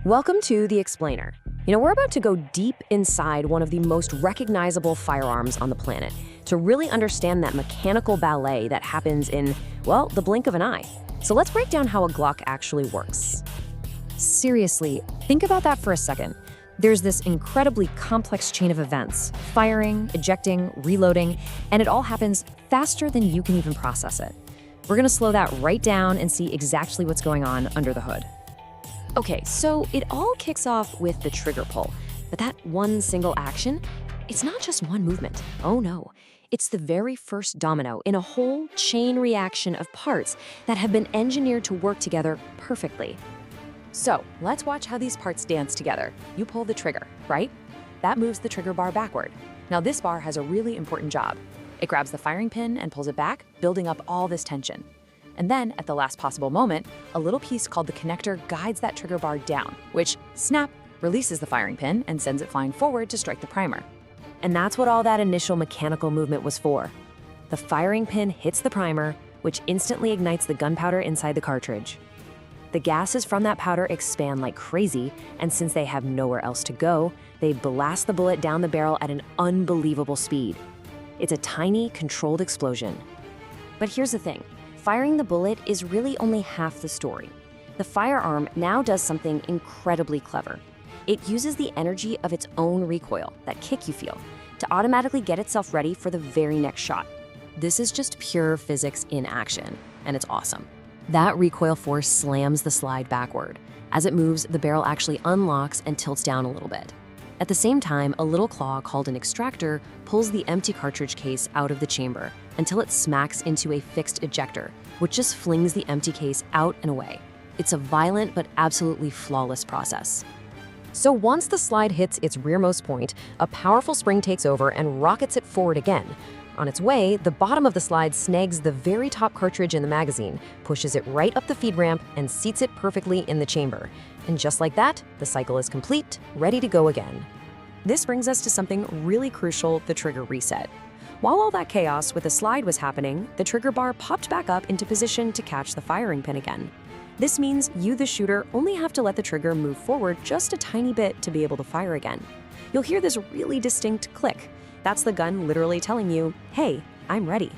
Welcome to The Explainer. We're about to go deep inside one of the most recognizable firearms on the planet to really understand that mechanical ballet that happens in, well, the blink of an eye. So let's break down how a Glock actually works. Seriously, think about that for a second. There's this incredibly complex chain of events, firing, ejecting, reloading, and it all happens faster than you can even process it. We're gonna slow that right down and see exactly what's going on under the hood. Okay, so it all kicks off with the trigger pull, but that one single action, it's not just one movement. Oh no, it's the very first domino in a whole chain reaction of parts that have been engineered to work together perfectly. So let's watch how these parts dance together. You pull the trigger, right? That moves the trigger bar backward. Now this bar has a really important job. It grabs the firing pin and pulls it back, building up all this tension. And then, at the last possible moment, a little piece called the connector guides that trigger bar down, which, snap, releases the firing pin and sends it flying forward to strike the primer. And that's what all that initial mechanical movement was for. The firing pin hits the primer, which instantly ignites the gunpowder inside the cartridge. The gases from that powder expand like crazy, and since they have nowhere else to go, they blast the bullet down the barrel at an unbelievable speed. It's a tiny, controlled explosion. But here's the thing. Firing the bullet is really only half the story. The firearm now does something incredibly clever. It uses the energy of its own recoil, that kick you feel, to automatically get itself ready for the very next shot. This is just pure physics in action, and it's awesome. That recoil force slams the slide backward. As it moves, the barrel actually unlocks and tilts down a little bit. At the same time, a little claw called an extractor pulls the empty cartridge case out of the chamber until it smacks into a fixed ejector, which just flings the empty case out and away. It's a violent but absolutely flawless process. So once the slide hits its rearmost point, a powerful spring takes over and rockets it forward again. On its way, the bottom of the slide snags the very top cartridge in the magazine, pushes it right up the feed ramp, and seats it perfectly in the chamber. And just like that, the cycle is complete, ready to go again. This brings us to something really crucial, the trigger reset. While all that chaos with the slide was happening, the trigger bar popped back up into position to catch the firing pin again. This means you, the shooter, only have to let the trigger move forward just a tiny bit to be able to fire again. You'll hear this really distinct click. That's the gun literally telling you, hey, I'm ready.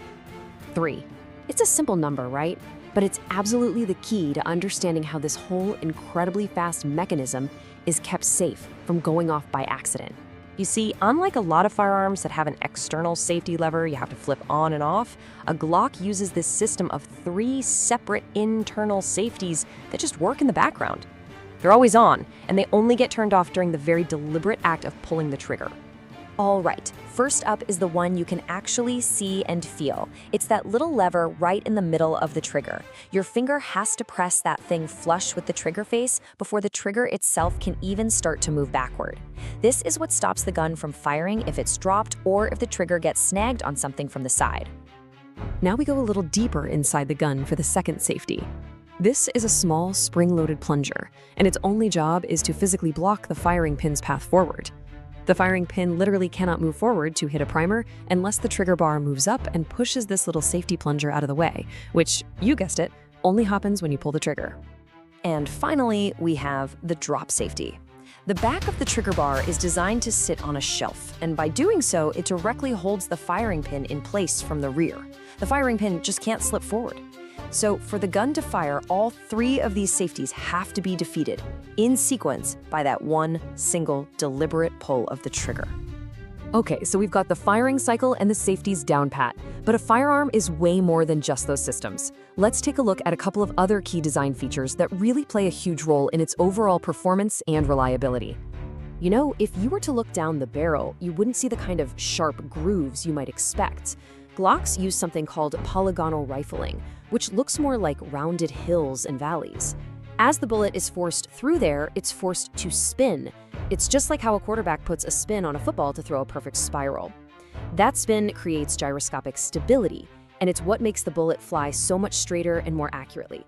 3. It's a simple number, right? But it's absolutely the key to understanding how this whole incredibly fast mechanism is kept safe from going off by accident. You see, unlike a lot of firearms that have an external safety lever you have to flip on and off, a Glock uses this system of 3 separate internal safeties that just work in the background. They're always on, and they only get turned off during the very deliberate act of pulling the trigger. All right, first up is the one you can actually see and feel. It's that little lever right in the middle of the trigger. Your finger has to press that thing flush with the trigger face before the trigger itself can even start to move backward. This is what stops the gun from firing if it's dropped or if the trigger gets snagged on something from the side. Now we go a little deeper inside the gun for the second safety. This is a small spring-loaded plunger, and its only job is to physically block the firing pin's path forward. The firing pin literally cannot move forward to hit a primer unless the trigger bar moves up and pushes this little safety plunger out of the way, which, you guessed it, only happens when you pull the trigger. And finally, we have the drop safety. The back of the trigger bar is designed to sit on a shelf, and by doing so, it directly holds the firing pin in place from the rear. The firing pin just can't slip forward. So for the gun to fire, all 3 of these safeties have to be defeated in sequence by that one single deliberate pull of the trigger. Okay, so we've got the firing cycle and the safeties down pat, but a firearm is way more than just those systems. Let's take a look at a couple of other key design features that really play a huge role in its overall performance and reliability. If you were to look down the barrel, you wouldn't see the kind of sharp grooves you might expect. Glocks use something called polygonal rifling, which looks more like rounded hills and valleys. As the bullet is forced through there, it's forced to spin. It's just like how a quarterback puts a spin on a football to throw a perfect spiral. That spin creates gyroscopic stability, and it's what makes the bullet fly so much straighter and more accurately.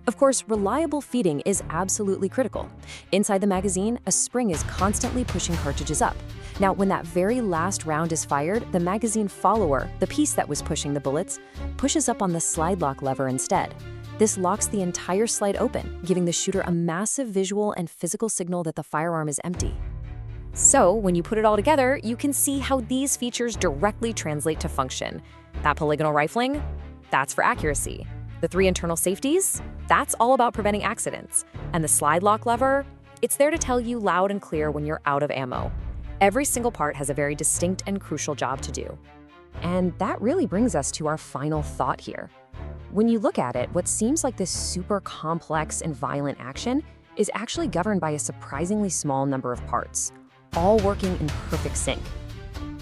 Of course, reliable feeding is absolutely critical. Inside the magazine, a spring is constantly pushing cartridges up. Now, when that very last round is fired, the magazine follower, the piece that was pushing the bullets, pushes up on the slide lock lever instead. This locks the entire slide open, giving the shooter a massive visual and physical signal that the firearm is empty. So, when you put it all together, you can see how these features directly translate to function. That polygonal rifling? That's for accuracy. The 3 internal safeties? That's all about preventing accidents. And the slide lock lever? It's there to tell you loud and clear when you're out of ammo. Every single part has a very distinct and crucial job to do. And that really brings us to our final thought here. When you look at it, what seems like this super complex and violent action is actually governed by a surprisingly small number of parts, all working in perfect sync.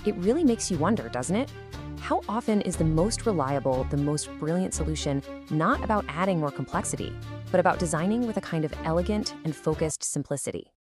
It really makes you wonder, doesn't it? How often is the most reliable, the most brilliant solution not about adding more complexity, but about designing with a kind of elegant and focused simplicity?